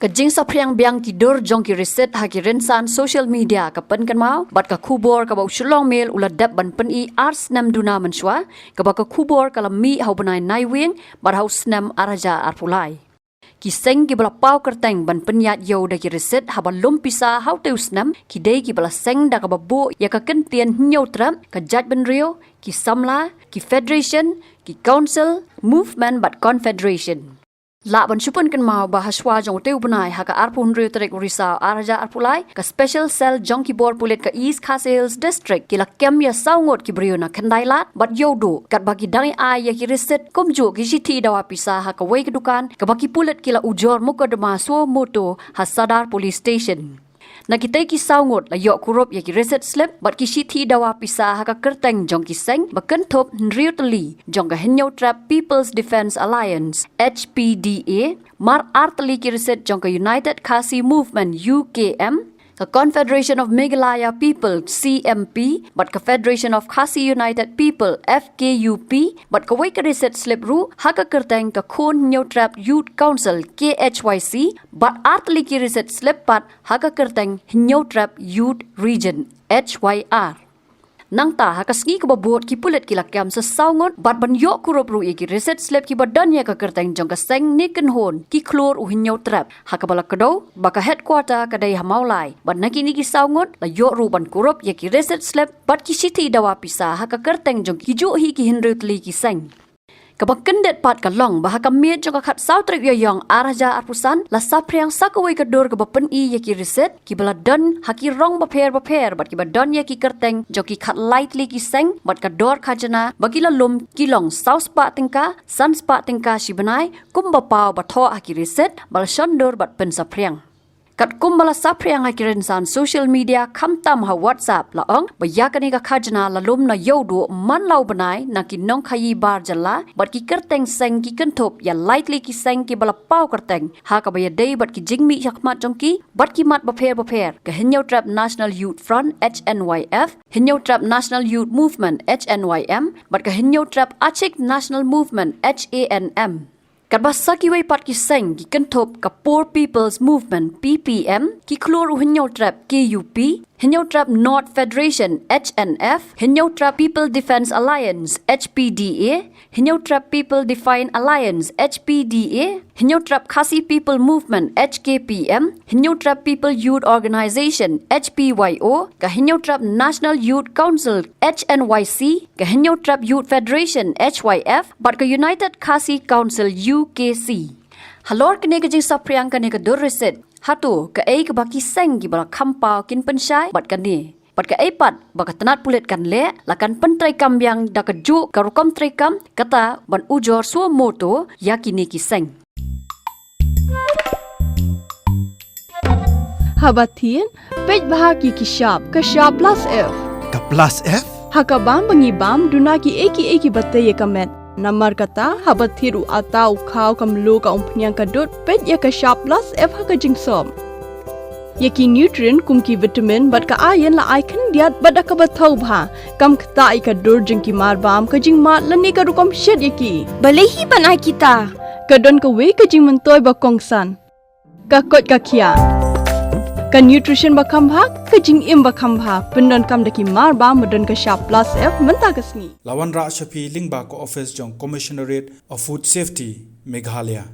Kajing sa priang biang tidur Jong ki Recit haki rensan social media kapan kan mau bat ka kubor ka bau Shillong Mail uladap ban pen I ars nam duna menshwa ka ba ka kubor kala mi hau benai nai wing bat hau snam araja arpulai ki Seng ki bala pau Kyrteng ban penyat yo da ki Recit haba lum Pisa hau teu snam ki dei ki bala Seng da ka babu ya ka kentien nyau tram ka jat ben rio ki samla ki federation ki council movement bat confederation La ban supun kan mau bahaswa jong teu benai haka arpun rio trek risau araja arpulai ka special cell jong ki bor pulet ka East Khasi Hills district kila kem ya saungot ki brio na kendailat bat yodo kat bagi dai ai ya ki Recit komju ki siti dawa Pisa haka wei kedukan ka bagi pulet kila ujor muka dema so moto hasadar police station na kita ki saungot la yok kurup ya ki Recit slip bat ki siti dawa Pisa haka Kyrteng jong ki Seng bakentop nriutli jong ka henyo trap People's Defense Alliance HPDA mar artli ki Recit jong ka United Khasi Movement UKM ka Confederation of Meghalaya People CMP bat ka Federation of Khasi United People FKUP bat ka wei ka Recit slip ru haka Kyrteng ka Khon Nyo Trap Youth Council KHYC bat artli ki Recit slip pat haka Kyrteng Nyo Trap Youth Region HYR nang ta haka sngi ka babot ki pulet ki lakam sa saungot bat ban yok kurup ru ki Recit slip ki badan ya ka Kyrteng jong ka Seng ni ken hon ki klor u hinyo trap haka bala kado baka headquarter ka dai hamaulai bat nakini ki saungot la yok ru ban kurup ya ki Recit slip bat ki siti dawa Pisa haka Kyrteng jong ki jo hi ki hinrutli ki Seng Kabakendet pat kalong bahaka miet jong khat sautrek yoyong araja arpusan la sapriang sakawai kadur ka bapen I ya ki Recit ki baladan haki rong baper bat ki badan ya ki Kyrteng jong ki khat lightly ki Seng bat ka dor khajana bagila lum kilong south spa tingka sun spa tingka shibanai kum bapau batho haki Recit bal shondor bat pen sapriang Kat kumbala sapriang haki rensan social media kamtam ha WhatsApp laong bayakani ka khajana lalum na yodo man lau banai na ki nong khayi bar jalla bat ki Kyrteng Seng ki kentop ya lightly ki Seng ki bala pau Kyrteng ha ka baya dei bat ki jingmi yakmat jongki bat ki mat baper ka hinyo trap National Youth Front HNYF hinyo trap National Youth Movement HNYM bat ka hinyo trap Achik National Movement HANM Karbasa ki wei pat ki Seng ki kentop ka Poor People's Movement PPM ki klor u hinyo trap KUP hinyo trap North Federation HNF hinyo trap People Defense Alliance HPDA hinyo trap People Define Alliance HPDA hinyo trap Khasi People Movement HKPM hinyo trap People Youth Organization HPYO ka hinyo trap National Youth Council HNYC ka hinyo trap Youth Federation HYF bat ka United Khasi Council UKC halor kene ka jing sapriang kene ka dur Recit hatu ka ei ka baki Seng ki bala khampau kin pensyai bat kan ni bat ka ei pat baka tenat pulet kan le lakan pentrai kambiang da ka ju ka rukom trai kam kata ban ujor suo moto yakini ki Seng Habatin pej bahagi ki shop ka shop plus F ka plus F hakabam bangibam dunaki eki batay kamet Namar kata habat thiru atau kau kamlu ka umpnyang kadut pet ya ka shop plus F ha ka jingsom. Yaki nutrient kum ki vitamin bat ka iron la icon diat bat ka bathau bha kam khta I ka dur jing ki mar bam ka jing mat lani ka rukom shed yaki. Balehi banai kita. Ka don ka we ka jing mentoy ba kongsan. Ka kot ka kia. Ka nutrition ba khambha ka jing im ba khambha pendon kam daki mar ba modon ka shop plus F menta kasni Lawan Ra Shapi Lingba ko office jong Commissionerate of Food Safety Meghalaya